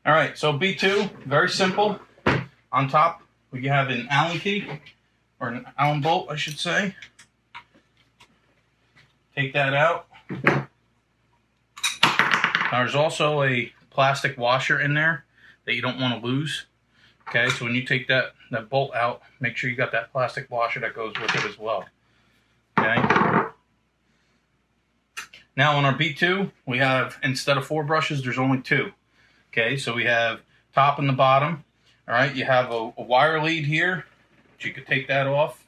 All right, so B2, very simple. On top, we have an Allen key, or an Allen bolt, I should say. Take that out. There's also a plastic washer in there that you don't want to lose. Okay, so when you take that bolt out, make sure you got that plastic washer that goes with it as well. Okay. Now on our B2, we have, instead of 4 brushes, there's only 2. Okay, so we have top and the bottom. All right, you have a wire lead here, which you could take that off,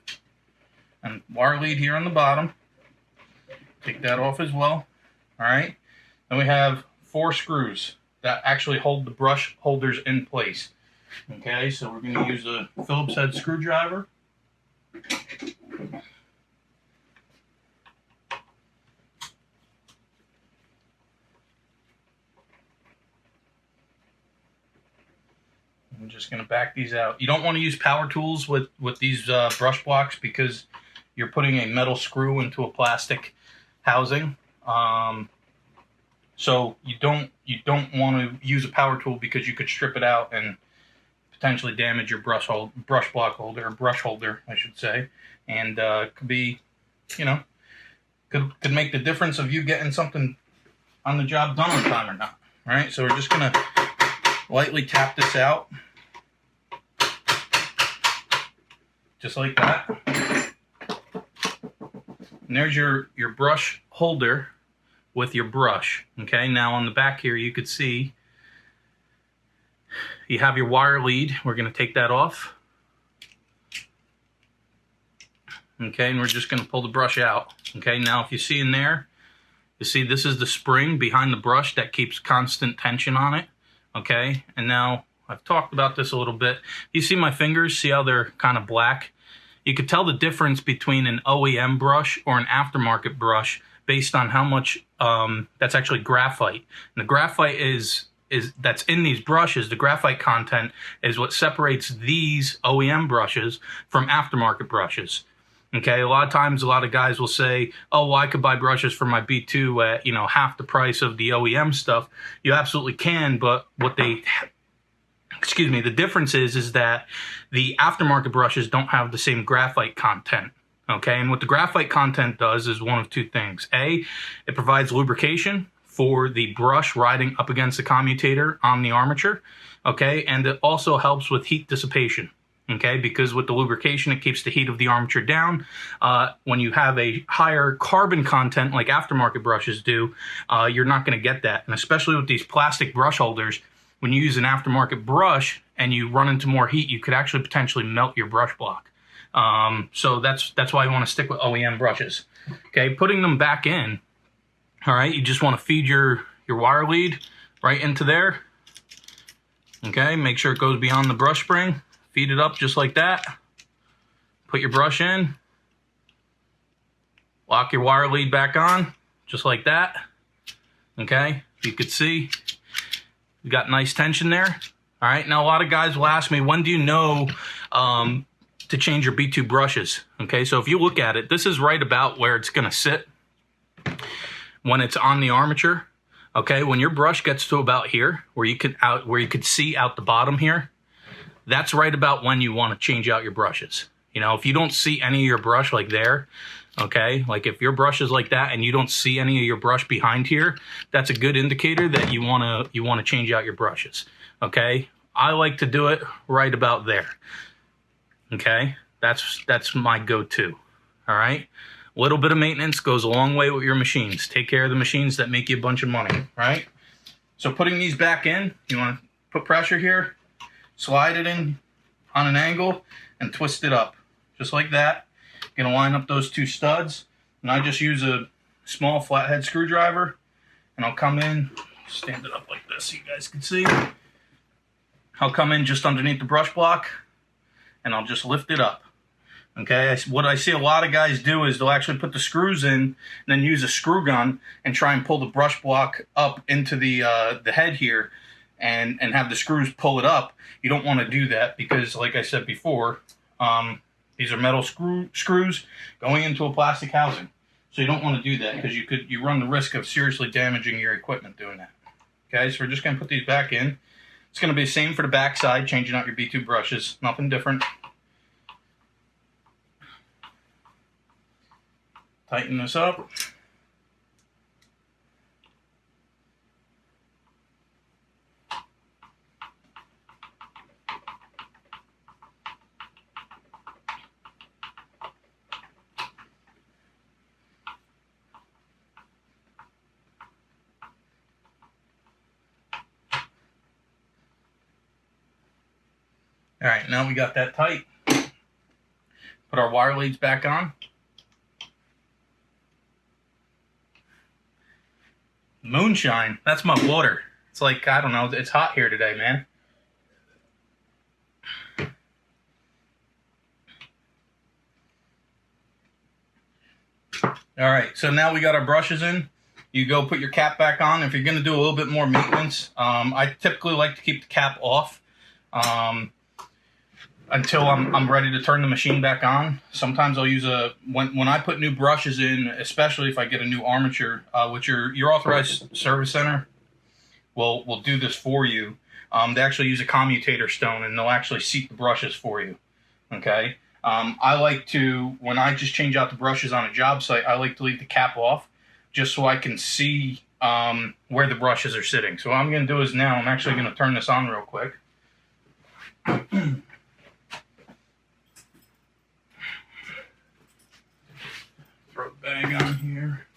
and wire lead here on the bottom. Take that off as well. All right, then we have 4 screws that actually hold the brush holders in place. Okay, so we're going to use a Phillips head screwdriver. I'm just going to back these out. You don't want to use power tools with these brush blocks because you're putting a metal screw into a plastic housing. So you don't want to use a power tool because you could strip it out and potentially damage your brush block holder, or brush holder, I should say, and could be, you know, could make the difference of you getting something on the job done on time or not. All right, so we're just gonna lightly tap this out, just like that. And there's your brush holder with your brush. Okay, now on the back here you could see you have your wire lead. We're going to take that off. Okay, and we're just going to pull the brush out. Okay, now if you see in there, you see this is the spring behind the brush that keeps constant tension on it. Okay, and now I've talked about this a little bit. You see my fingers, see how they're kind of black? You could tell the difference between an OEM brush or an aftermarket brush based on how much that's actually graphite. And the graphite is that's in these brushes, the graphite content is what separates these OEM brushes from aftermarket brushes. Okay, a lot of times a lot of guys will say, oh, well, I could buy brushes for my B2 at, you know, half the price of the OEM stuff. You absolutely can, but what they, excuse me, the difference is that the aftermarket brushes don't have the same graphite content. Okay, and what the graphite content does is one of 2 things. A, it provides lubrication for the brush riding up against the commutator on the armature. Okay, and it also helps with heat dissipation. Okay, because with the lubrication, it keeps the heat of the armature down. When you have a higher carbon content like aftermarket brushes do, you're not going to get that. And especially with these plastic brush holders, when you use an aftermarket brush and you run into more heat, you could actually potentially melt your brush block. So that's why you want to stick with OEM brushes. Okay, putting them back in. All right, you just want to feed your wire lead right into there. Okay, make sure it goes beyond the brush spring. Feed it up just like that. Put your brush in. Lock your wire lead back on, just like that. Okay, you could see you got nice tension there. All right, now a lot of guys will ask me, when do you know to change your B2 brushes? Okay, so if you look at it, this is right about where it's gonna sit when it's on the armature. Okay, when your brush gets to about here, where you could see out the bottom here, that's right about when you want to change out your brushes. You know, if you don't see any of your brush like there, okay, like if your brush is like that and you don't see any of your brush behind here, that's a good indicator that you want to change out your brushes. Okay, I like to do it right about there. Okay, that's my go-to. All right, a little bit of maintenance goes a long way with your machines. Take care of the machines that make you a bunch of money. All right, so putting these back in, you want to put pressure here, slide it in on an angle, and twist it up just like that. You're gonna line up those 2 studs, and I just use a small flathead screwdriver, and I'll come in, stand it up like this so you guys can see. I'll come in just underneath the brush block, and I'll just lift it up. Okay, what I see a lot of guys do is they'll actually put the screws in and then use a screw gun and try and pull the brush block up into the head here and have the screws pull it up. You don't want to do that because, like I said before, these are metal screws going into a plastic housing. So you don't want to do that because you run the risk of seriously damaging your equipment doing that. Okay, so we're just going to put these back in. It's going to be the same for the back side, changing out your B2 brushes. Nothing different. Tighten this up. All right, now we got that tight. Put our wire leads back on. Moonshine, that's my water. It's like, I don't know, it's hot here today, man. All right, so now we got our brushes in. You go put your cap back on. If you're gonna do a little bit more maintenance, I typically like to keep the cap off until I'm ready to turn the machine back on. Sometimes I'll use when I put new brushes in, especially if I get a new armature, which your authorized service center will do this for you. They actually use a commutator stone, and they'll actually seat the brushes for you. Okay. I like to, when I just change out the brushes on a job site, I like to leave the cap off just so I can see where the brushes are sitting. So what I'm going to do is now I'm actually going to turn this on real quick. Throw the bag on here.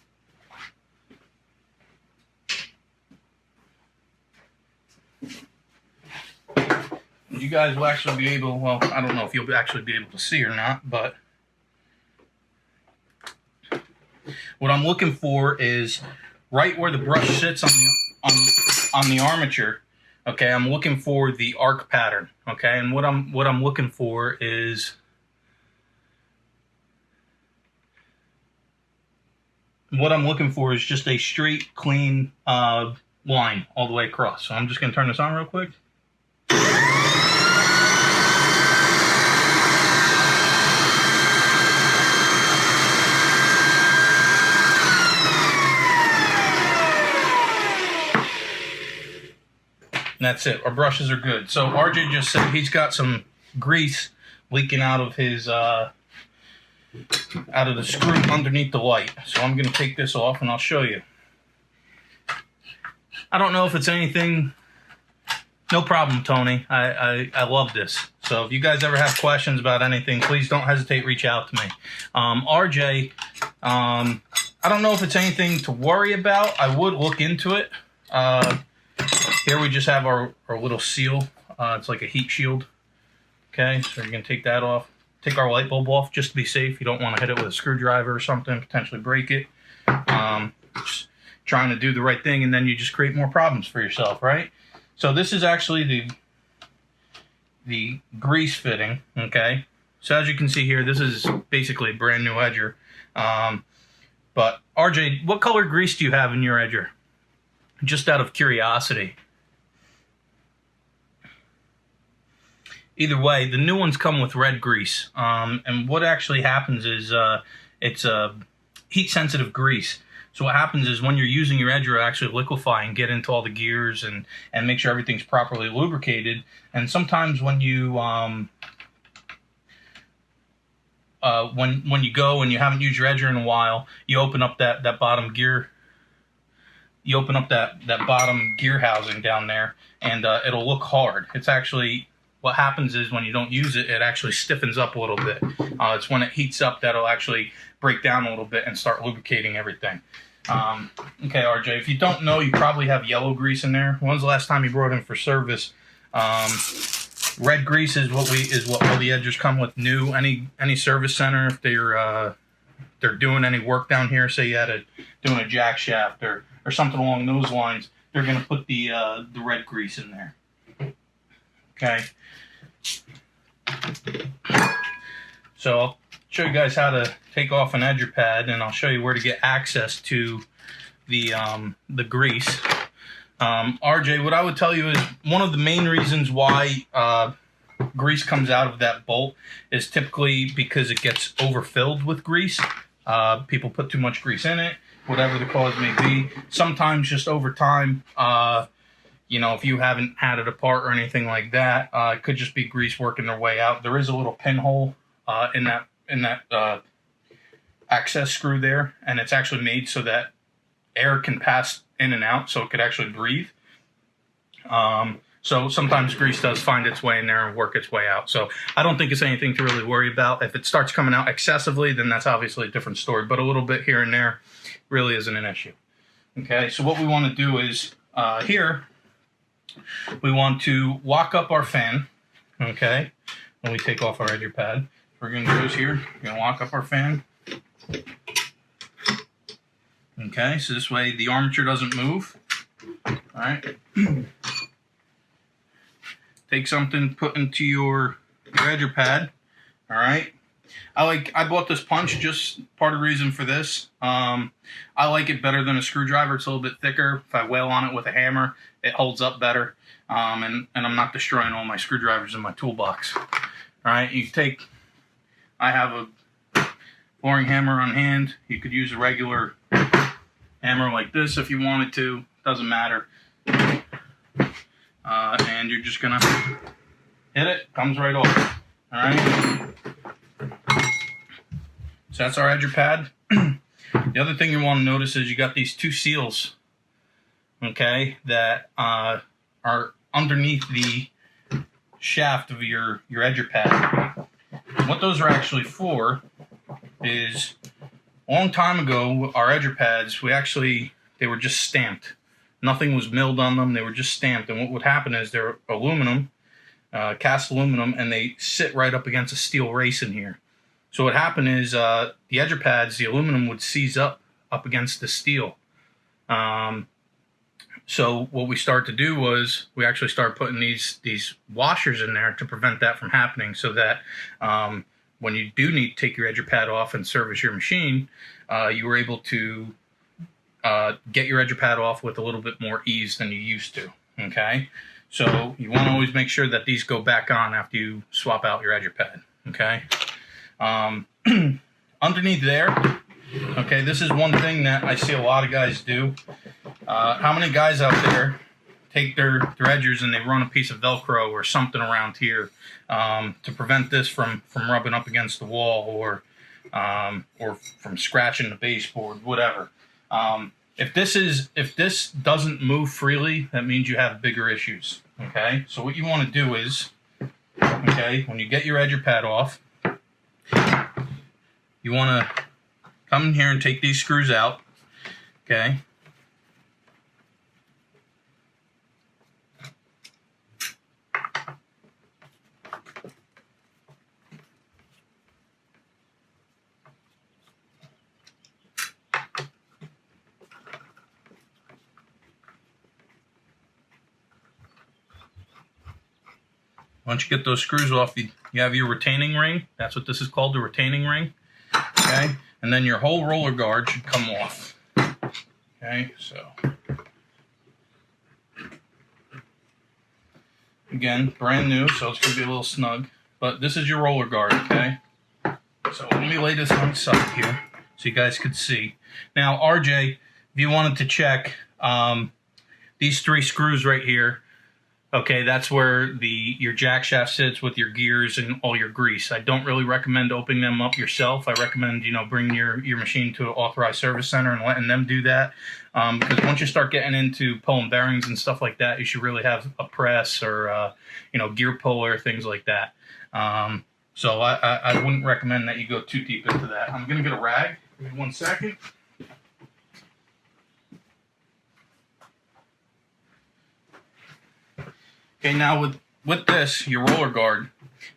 You guys will actually be able, well, I don't know if you'll actually be able to see or not, but what I'm looking for is right where the brush sits on the armature. Okay, I'm looking for the arc pattern. Okay, and what I'm looking for is just a straight, clean line all the way across. So I'm just going to turn this on real quick. And that's it. Our brushes are good. So RJ just said he's got some grease leaking out of his out of the screw underneath the light. So I'm going to take this off and I'll show you. I don't know if it's anything. No problem, Tony. I love this. So if you guys ever have questions about anything, please don't hesitate to reach out to me. RJ, I don't know if it's anything to worry about. I would look into it. Here we just have our little seal. It's like a heat shield. Okay, so you're going to take that off. Take our light bulb off just to be safe. You don't want to hit it with a screwdriver or something, potentially break it. Just trying to do the right thing, and then you just create more problems for yourself, right? So this is actually the grease fitting, okay? So as you can see here, this is basically a brand new edger. But RJ, what color grease do you have in your edger? Just out of curiosity. Either way, the new ones come with red grease. And what actually happens is it's a heat-sensitive grease. So what happens is when you're using your edger, it'll actually liquefy and get into all the gears and make sure everything's properly lubricated. And sometimes when you when you go and you haven't used your edger in a while, you open up that bottom gear. You open up that bottom gear housing down there, and it'll look hard. It's actually, what happens is when you don't use it, it actually stiffens up a little bit. It's when it heats up that'll actually break down a little bit and start lubricating everything. Okay, RJ, if you don't know, you probably have yellow grease in there. When's the last time you brought in for service? Red grease is what all the edgers come with new. Any service center, if they're doing any work down here, say you had doing a jack shaft or something along those lines, they're going to put the red grease in there. Okay. So I'll show you guys how to take off an edger pad, and I'll show you where to get access to the grease. RJ, what I would tell you is one of the main reasons why grease comes out of that bolt is typically because it gets overfilled with grease. People put too much grease in it, whatever the cause may be. Sometimes just over time, you know, if you haven't had it apart or anything like that, it could just be grease working their way out. There is a little pinhole in that access screw there, and it's actually made so that air can pass in and out, so it could actually breathe. So sometimes grease does find its way in there and work its way out. So I don't think it's anything to really worry about. If it starts coming out excessively, then that's obviously a different story. But a little bit here and there really isn't an issue. Okay, so what we want to do is here, we want to lock up our fan. Okay, when we take off our EDGER pad, we're going to do is here, we're going to lock up our fan. Okay, so this way the armature doesn't move. All right. Take something, put into your EDGER pad. All right. I bought this punch, just part of the reason for this. I like it better than a screwdriver. It's a little bit thicker. If I wail on it with a hammer, it holds up better. And I'm not destroying all my screwdrivers in my toolbox. All right. You take, I have a flooring hammer on hand. You could use a regular hammer like this if you wanted to. Doesn't matter. And you're just gonna hit it, comes right off. All right. So that's our EDGER pad. The other thing you want to notice is you got these two seals, okay, that are underneath the shaft of your EDGER pad. What those are actually for is, a long time ago, our EDGER pads, they were just stamped. Nothing was milled on them. They were just stamped. And what would happen is they're aluminum, cast aluminum, and they sit right up against a steel race in here. So what happened is the EDGER pads, the aluminum would seize up against the steel. So what we started to do was we actually started putting these washers in there to prevent that from happening, so that when you do need to take your EDGER pad off and service your machine, you were able to get your EDGER pad off with a little bit more ease than you used to. Okay, so you want to always make sure that these go back on after you swap out your EDGER pad. Okay, underneath there, okay, this is one thing that I see a lot of guys do. How many guys out there take their EDGERs and they run a piece of Velcro or something around here to prevent this from rubbing up against the wall or from scratching the baseboard, whatever. If this doesn't move freely, that means you have bigger issues. Okay, so what you want to do is, okay, when you get your EDGER pad off, you want to come in here and take these screws out. Okay. Once you get those screws off, you have your retaining ring. That's what this is called, the retaining ring. Okay, and then your whole roller guard should come off. Okay, so again, brand new, so it's going to be a little snug. But this is your roller guard, okay? So let me lay this on the side here so you guys could see. Now, RJ, if you wanted to check these three screws right here, okay, that's where your jack shaft sits with your gears and all your grease. I don't really recommend opening them up yourself. I recommend, bringing your machine to an authorized service center and letting them do that. Because once you start getting into pulling bearings and stuff like that, you should really have a press or, gear puller, things like that. So I wouldn't recommend that you go too deep into that. I'm going to get a rag. Give me 1 second. Okay, now with this, your roller guard,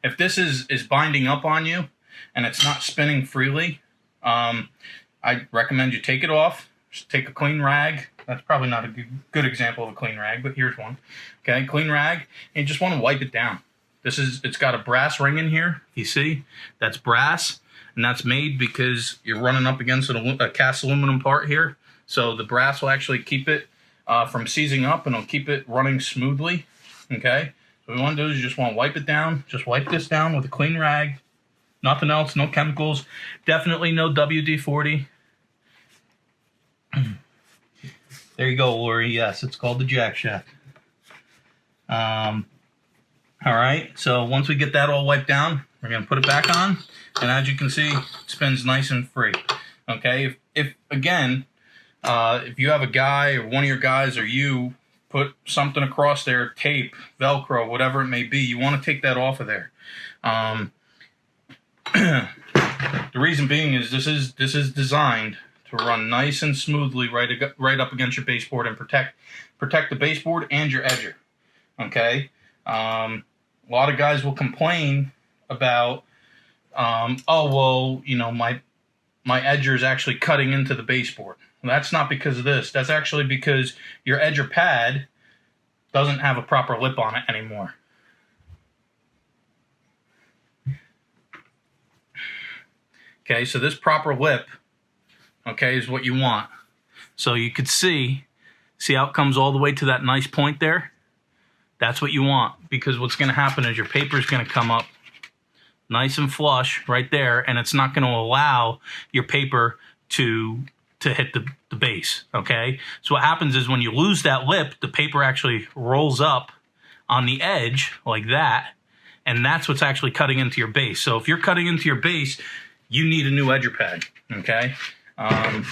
if this is binding up on you and it's not spinning freely, I recommend you take it off. Just take a clean rag. That's probably not a good example of a clean rag, but here's one. Okay, clean rag, and you just want to wipe it down. It's got a brass ring in here. You see, that's brass, and that's made because you're running up against a cast aluminum part here. So the brass will actually keep it from seizing up, and it'll keep it running smoothly. Okay, so what we want to do is you just want to wipe it down. Just wipe this down with a clean rag. Nothing else, no chemicals. Definitely no WD-40. There you go, Lori. Yes, it's called the jack shaft. All right, so once we get that all wiped down, we're going to put it back on, and as you can see, it spins nice and free. Okay, if again, if you have a guy or one of your guys or you put something across there, tape, Velcro, whatever it may be, you want to take that off of there. The reason being is this is designed to run nice and smoothly right up against your baseboard and protect the baseboard and your edger. Okay, a lot of guys will complain about, oh well, you know, my edger is actually cutting into the baseboard. Well, that's not because of this. That's actually because your edger pad doesn't have a proper lip on it anymore. Okay, so this proper lip, okay, is what you want. So you could see how it comes all the way to that nice point there? That's what you want, because what's going to happen is your paper is going to come up nice and flush right there, and it's not going to allow your paper to hit the base, okay? So what happens is when you lose that lip, the paper actually rolls up on the edge like that, and that's what's actually cutting into your base. So if you're cutting into your base, you need a new edger pad, okay? And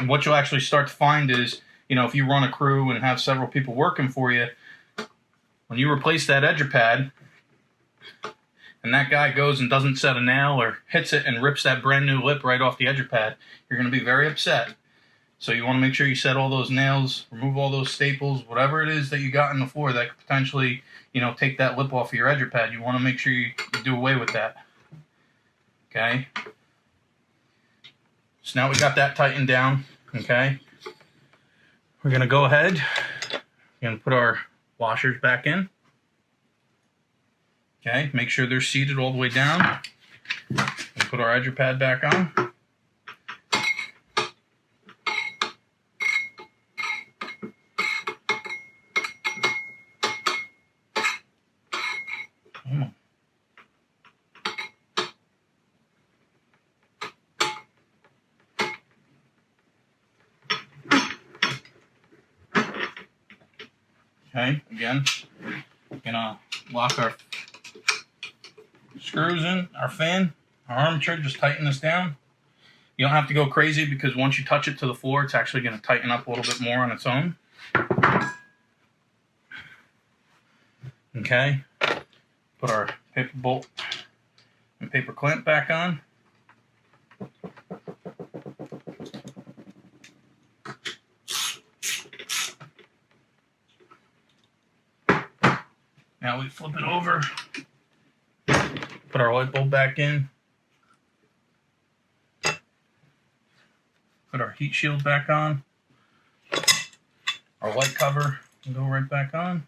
what you'll actually start to find is, you know, if you run a crew and have several people working for you, when you replace that edger pad and that guy goes and doesn't set a nail or hits it and rips that brand new lip right off the edger pad, you're going to be very upset. So you want to make sure you set all those nails, remove all those staples, whatever it is that you got in the floor that could potentially, you know, take that lip off of your edger pad. You want to make sure you do away with that. Okay. So now we got that tightened down. Okay. We're going to go ahead and put our washers back in. Okay. Make sure they're seated all the way down. And put our edger pad back on. Okay, again, gonna lock our screws in, our fan, our armature, just tighten this down. You don't have to go crazy because once you touch it to the floor, it's actually gonna tighten up a little bit more on its own. Okay, put our paper bolt and paper clamp back on. Now we flip it over, put our light bulb back in, put our heat shield back on, our light cover will go right back on.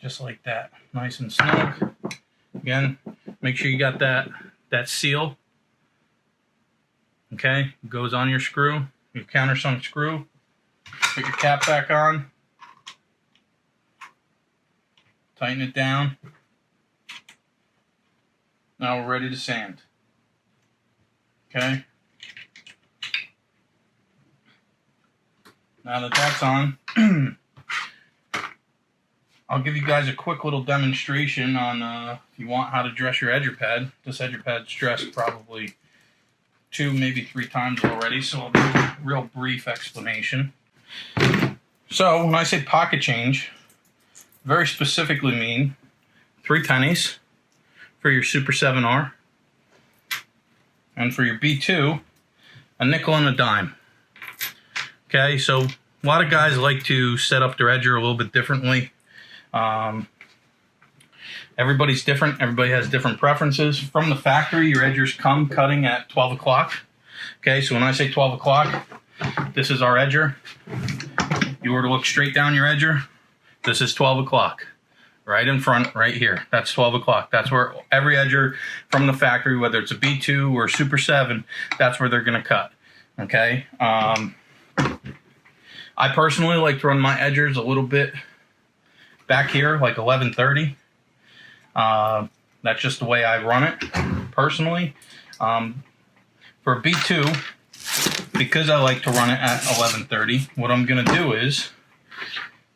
Just like that, nice and snug. Again, make sure you got that seal. Okay, goes on your screw, your countersunk screw. Put your cap back on. Tighten it down. Now we're ready to sand. Okay. Now that that's on, I'll give you guys a quick little demonstration on if you want how to dress your edger pad. This edger pad's dressed probably 2, maybe 3 times already, so I'll do a real brief explanation. So when I say pocket change, very specifically mean 3 pennies for your Super 7R, and for your B2, a nickel and a dime. Okay, so a lot of guys like to set up their edger a little bit differently. Everybody's different. Everybody has different preferences. From the factory, your edgers come cutting at 12 o'clock. Okay, so when I say 12 o'clock, this is our edger. You were to look straight down your edger, this is 12 o'clock. Right in front, right here. That's 12 o'clock. That's where every edger from the factory, whether it's a B2 or Super 7, that's where they're going to cut. Okay? I personally like to run my edgers a little bit back here, like 1130. That's just the way I run it personally. For B2, because I like to run it at 1130, what I'm going to do is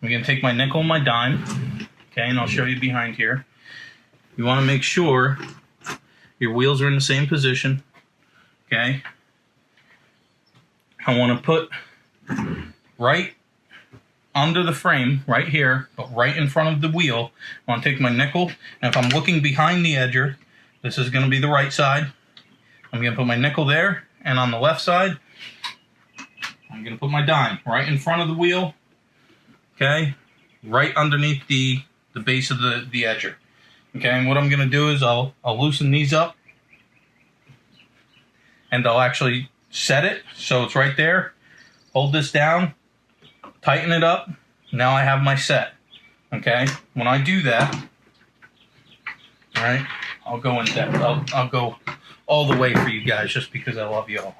I'm going to take my nickel and my dime, okay, and I'll show you behind here. You want to make sure your wheels are in the same position, okay. I want to put right under the frame, right here, but right in front of the wheel. I want to take my nickel, and if I'm looking behind the edger, this is going to be the right side. I'm going to put my nickel there, and on the left side, I'm going to put my dime right in front of the wheel, okay, right underneath the base of the edger. Okay, and what I'm going to do is I'll loosen these up, and I'll actually set it so it's right there. Hold this down, tighten it up. Now I have my set. Okay, when I do that, all right, I'll go in depth. I'll go all the way for you guys just because I love you all.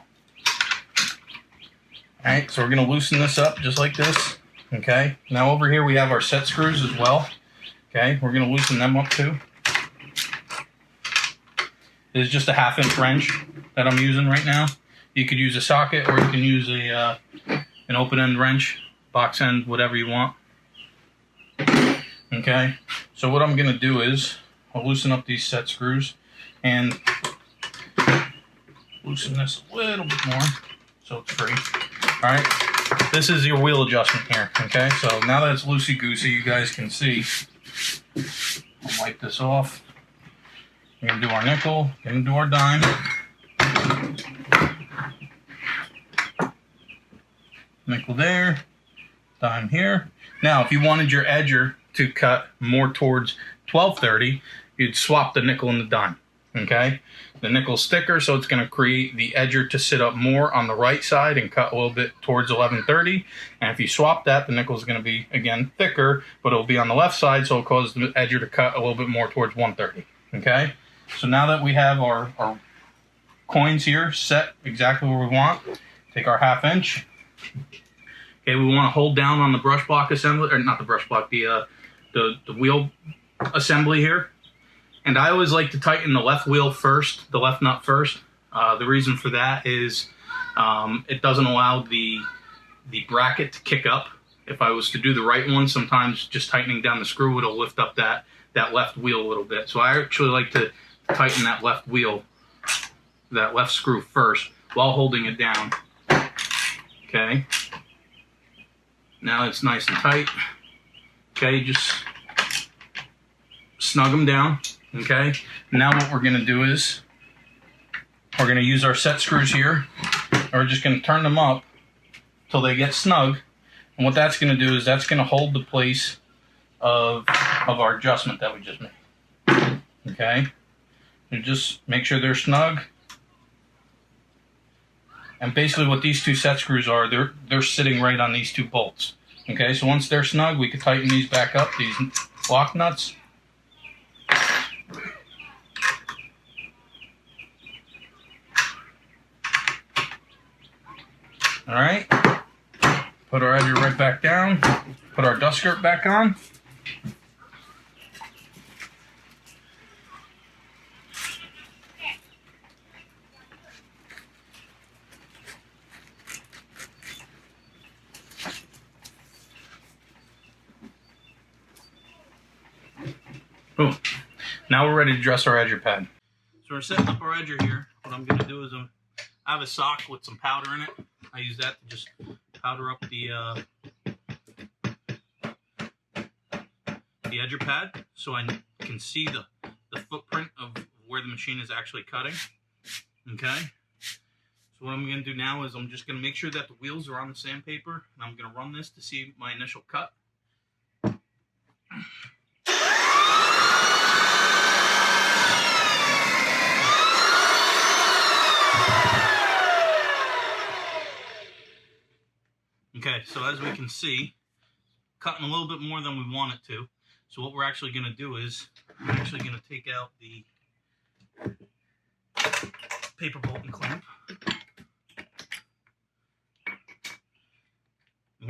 All right, so we're going to loosen this up just like this. Okay, now over here we have our set screws as well. Okay, we're going to loosen them up too. This is just a 1/2 inch wrench that I'm using right now. You could use a socket, or you can use an open end wrench, box end, whatever you want. Okay, so what I'm going to do is I'll loosen up these set screws and loosen this a little bit more so it's free. All right, this is your wheel adjustment here. Okay, so now that it's loosey-goosey, you guys can see. I'll wipe this off. We're going to do our nickel, going to do our dime. Nickel there, dime here. Now, if you wanted your edger to cut more towards 1230, you'd swap the nickel and the dime, okay? The nickel's thicker, so it's going to create the edger to sit up more on the right side and cut a little bit towards 1130. And if you swap that, the nickel's going to be, again, thicker, but it'll be on the left side, so it'll cause the edger to cut a little bit more towards 130, okay? So now that we have our coins here set exactly where we want, take our 1/2 inch. Okay, we want to hold down on the brush block assembly, or not the brush block, the wheel assembly here. And I always like to tighten the left wheel first, the left nut first. The reason for that is it doesn't allow the bracket to kick up. If I was to do the right one, sometimes just tightening down the screw would lift up that left wheel a little bit. So I actually like to tighten that left wheel, that left screw first while holding it down. Okay. Now it's nice and tight. Okay, just snug them down. Okay. Now what we're going to do is we're going to use our set screws here. And we're just going to turn them up till they get snug. And what that's going to do is that's going to hold the place of our adjustment that we just made. Okay. And just make sure they're snug. And basically what these two set screws are, they're sitting right on these two bolts. Okay, so once they're snug, we can tighten these back up, these lock nuts. All right, put our edger right back down, put our dust skirt back on. Boom. Now we're ready to dress our edger pad. So we're setting up our edger here. What I'm going to do is I have a sock with some powder in it. I use that to just powder up the edger pad so I can see the footprint of where the machine is actually cutting. Okay. So what I'm going to do now is I'm just going to make sure that the wheels are on the sandpaper, and I'm going to run this to see my initial cut. Okay, so as we can see, cutting a little bit more than we want it to. So what we're actually going to do is I'm actually going to take out the paper bolt and clamp.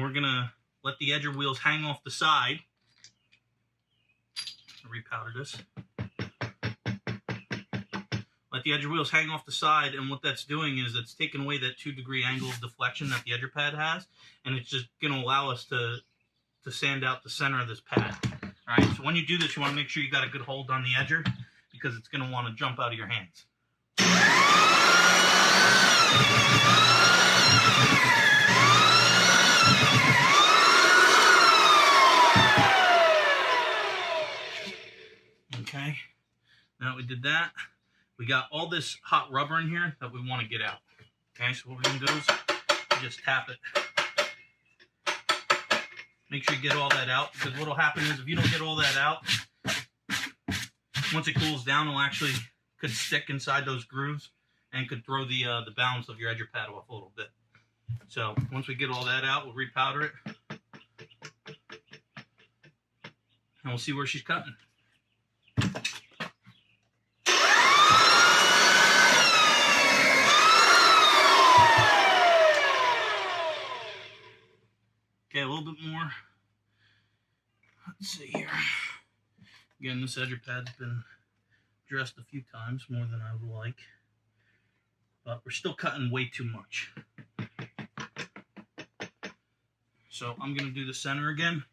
we're gonna let the edger wheels hang off the side. I'll repowder this. Let the edger wheels hang off the side, and what that's doing is it's taking away that 2-degree angle of deflection that the edger pad has, and it's just going to allow us to sand out the center of this pad. All right, so when you do this, you want to make sure you got a good hold on the edger, because it's going to want to jump out of your hands. Okay, now that we did that, we got all this hot rubber in here that we want to get out. Okay, so what we're going to do is just tap it. Make sure you get all that out, because what will happen is if you don't get all that out, once it cools down, it'll actually could stick inside those grooves and could throw the balance of your edger pad off a little bit. So once we get all that out, we'll repowder it, and we'll see where she's cutting. Okay, a little bit more. Let's see here. Again, this edger pad's been dressed a few times, more than I would like. But we're still cutting way too much. So I'm going to do the center again.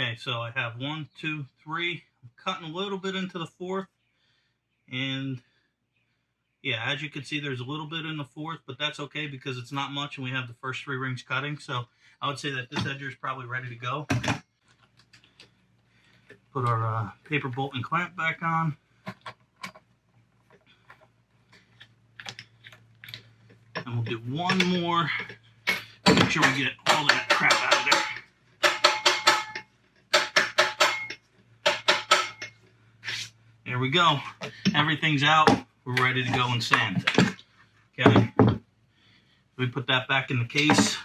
Okay, so I have 1, 2, 3. I'm cutting a little bit into the 4th. And yeah, as you can see, there's a little bit in the 4th, but that's okay because it's not much and we have the first 3 rings cutting. So I would say that this edger is probably ready to go. Put our paper bolt and clamp back on. And we'll do one more. Make sure we get all that crap out of there. There we go. Everything's out. We're ready to go and sand. Okay. We put that back in the case.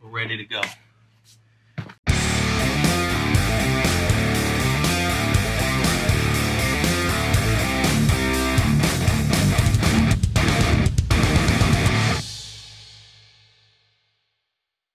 We're ready to go.